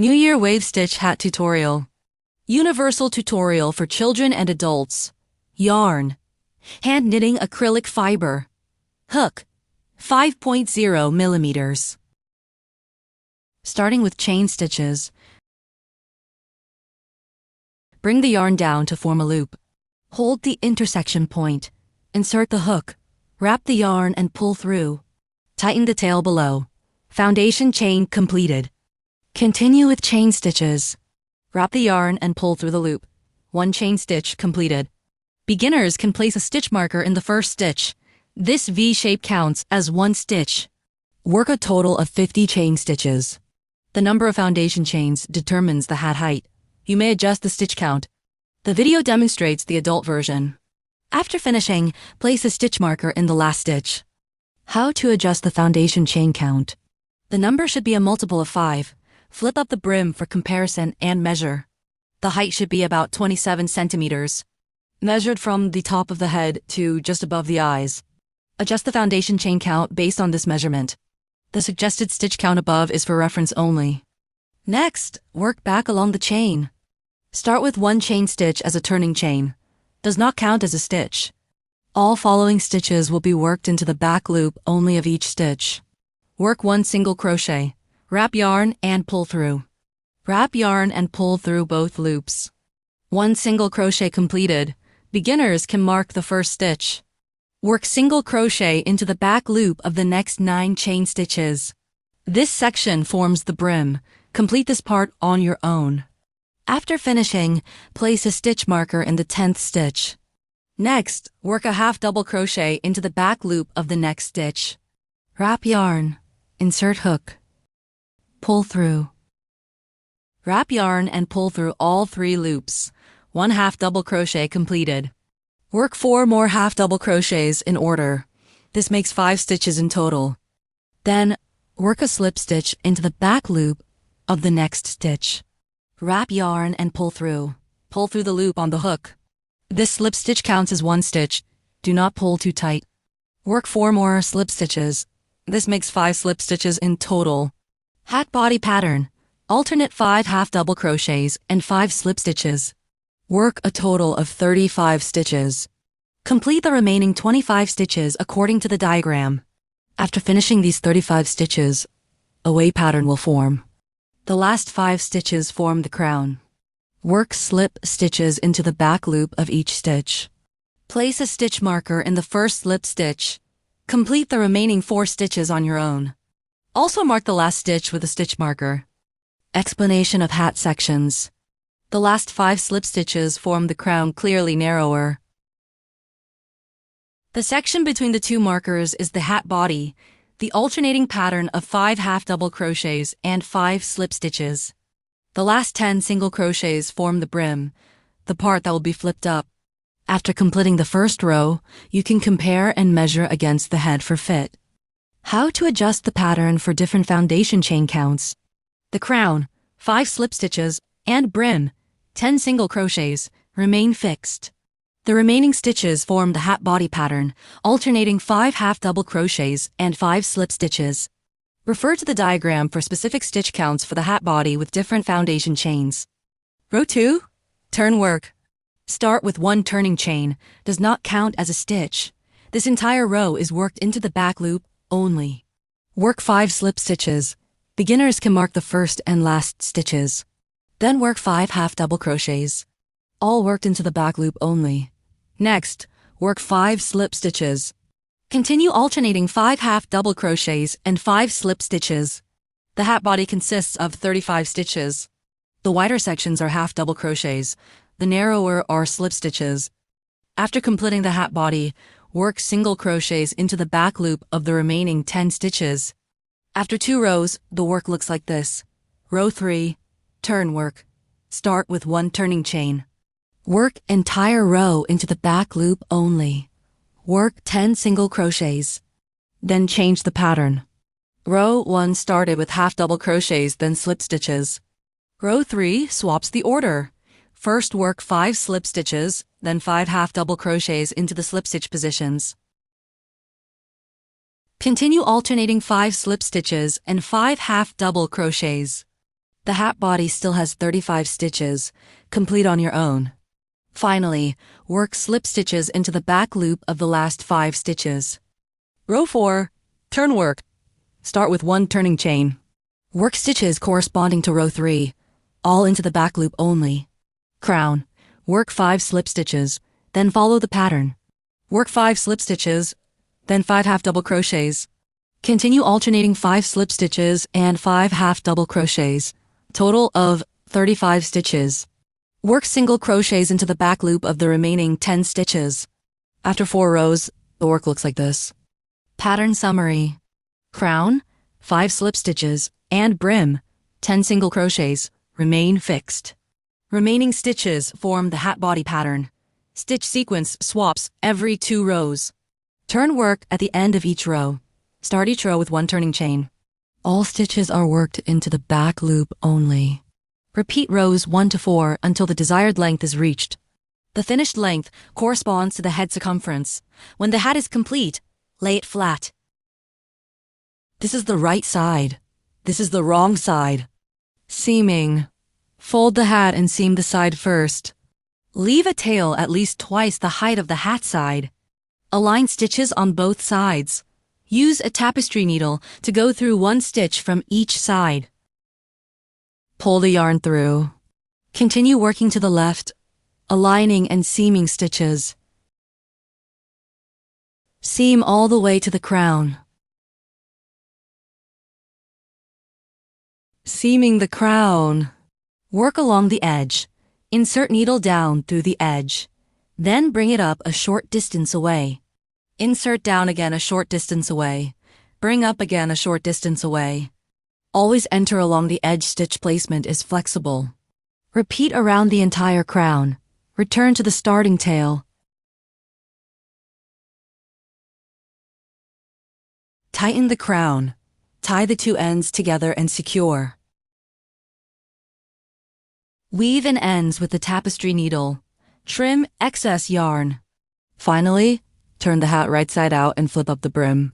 New Year Wave Stitch Hat Tutorial. Universal tutorial for children and adults. Yarn. Hand knitting acrylic fiber. Hook. 5.0 millimeters. Starting with chain stitches. Bring the yarn down to form a loop. Hold the intersection point. Insert the hook. Wrap the yarn and pull through. Tighten the tail below. Foundation chain completed. Continue with chain stitches. Wrap the yarn and pull through the loop. One chain stitch completed. Beginners can place a stitch marker in the first stitch. This V shape counts as one stitch. Work a total of 50 chain stitches. The number of foundation chains determines the hat height. You may adjust the stitch count. The video demonstrates the adult version. After finishing, place a stitch marker in the last stitch. How to adjust the foundation chain count. The number should be a multiple of 5. Flip up the brim for comparison and measure. The height should be about 27 centimeters. Measured from the top of the head to just above the eyes. Adjust the foundation chain count based on this measurement. The suggested stitch count above is for reference only. Next, work back along the chain. Start with one chain stitch as a turning chain. Does not count as a stitch. All following stitches will be worked into the back loop only of each stitch. Work one single crochet. Wrap yarn and pull through. Wrap yarn and pull through both loops. One single crochet completed. Beginners can mark the first stitch. Work single crochet into the back loop of the next 9 chain stitches. This section forms the brim. Complete this part on your own. After finishing, place a stitch marker in the 10th stitch. Next, work a half double crochet into the back loop of the next stitch. Wrap yarn. Insert hook. Pull through. Wrap yarn and pull through all 3 loops. One half double crochet completed. Work 4 more half double crochets in order. This makes 5 stitches in total. Then, work a slip stitch into the back loop of the next stitch. Wrap yarn and pull through. Pull through the loop on the hook. This slip stitch counts as 1 stitch. Do not pull too tight. Work 4 more slip stitches. This makes 5 slip stitches in total. Hat body pattern. Alternate 5 half double crochets and 5 slip stitches. Work a total of 35 stitches. Complete the remaining 25 stitches according to the diagram. After finishing these 35 stitches, a wave pattern will form. The last 5 stitches form the crown. Work slip stitches into the back loop of each stitch. Place a stitch marker in the first slip stitch. Complete the remaining 4 stitches on your own. Also mark the last stitch with a stitch marker. Explanation of hat sections. The last 5 slip stitches form the crown clearly narrower. The section between the 2 markers is the hat body, the alternating pattern of 5 half double crochets and 5 slip stitches. The last 10 single crochets form the brim, the part that will be flipped up. After completing the first row, you can compare and measure against the head for fit. How to adjust the pattern for different foundation chain counts. The crown, 5 slip stitches, and brim, 10 single crochets, remain fixed. The remaining stitches form the hat body pattern, alternating 5 half double crochets and 5 slip stitches. Refer to the diagram for specific stitch counts for the hat body with different foundation chains. Row 2. Turn work. Start with 1 turning chain, does not count as a stitch. This entire row is worked into the back loop only. Work 5 slip stitches. Beginners can mark the first and last stitches. Then work 5 half double crochets. All worked into the back loop only. Next, work 5 slip stitches. Continue alternating 5 half double crochets and 5 slip stitches. The hat body consists of 35 stitches. The wider sections are half double crochets. The narrower are slip stitches. After completing the hat body, work single crochets into the back loop of the remaining 10 stitches. After 2 rows, the work looks like this. Row 3. Turn work. Start with 1 turning chain. Work entire row into the back loop only. Work 10 single crochets. Then change the pattern. Row 1 started with half double crochets, then slip stitches. Row 3 swaps the order. First work 5 slip stitches, then 5 half double crochets into the slip stitch positions. Continue alternating 5 slip stitches and 5 half double crochets. The hat body still has 35 stitches, complete on your own. Finally, work slip stitches into the back loop of the last 5 stitches. Row 4. Turn work. Start with 1 turning chain. Work stitches corresponding to row 3, all into the back loop only. Crown. Work 5 slip stitches, then follow the pattern. Work 5 slip stitches, then 5 half double crochets. Continue alternating 5 slip stitches and 5 half double crochets, total of 35 stitches. Work single crochets into the back loop of the remaining 10 stitches. After 4 rows, the work looks like this. Pattern summary. Crown, 5 slip stitches, and brim, 10 single crochets, remain fixed. Remaining stitches form the hat body pattern. Stitch sequence swaps every 2 rows. Turn work at the end of each row. Start each row with 1 turning chain. All stitches are worked into the back loop only. Repeat rows 1 to 4 until the desired length is reached. The finished length corresponds to the head circumference. When the hat is complete, lay it flat. This is the right side. This is the wrong side. Seaming. Fold the hat and seam the side first. Leave a tail at least twice the height of the hat side. Align stitches on both sides. Use a tapestry needle to go through 1 stitch from each side. Pull the yarn through. Continue working to the left, aligning and seaming stitches. Seam all the way to the crown. Seaming the crown. Work along the edge. Insert needle down through the edge. Then bring it up a short distance away. Insert down again a short distance away. Bring up again a short distance away. Always enter along the edge. Stitch placement is flexible. Repeat around the entire crown. Return to the starting tail. Tighten the crown. Tie the 2 ends together and secure. Weave in ends with the tapestry needle. Trim excess yarn. Finally, turn the hat right side out and flip up the brim.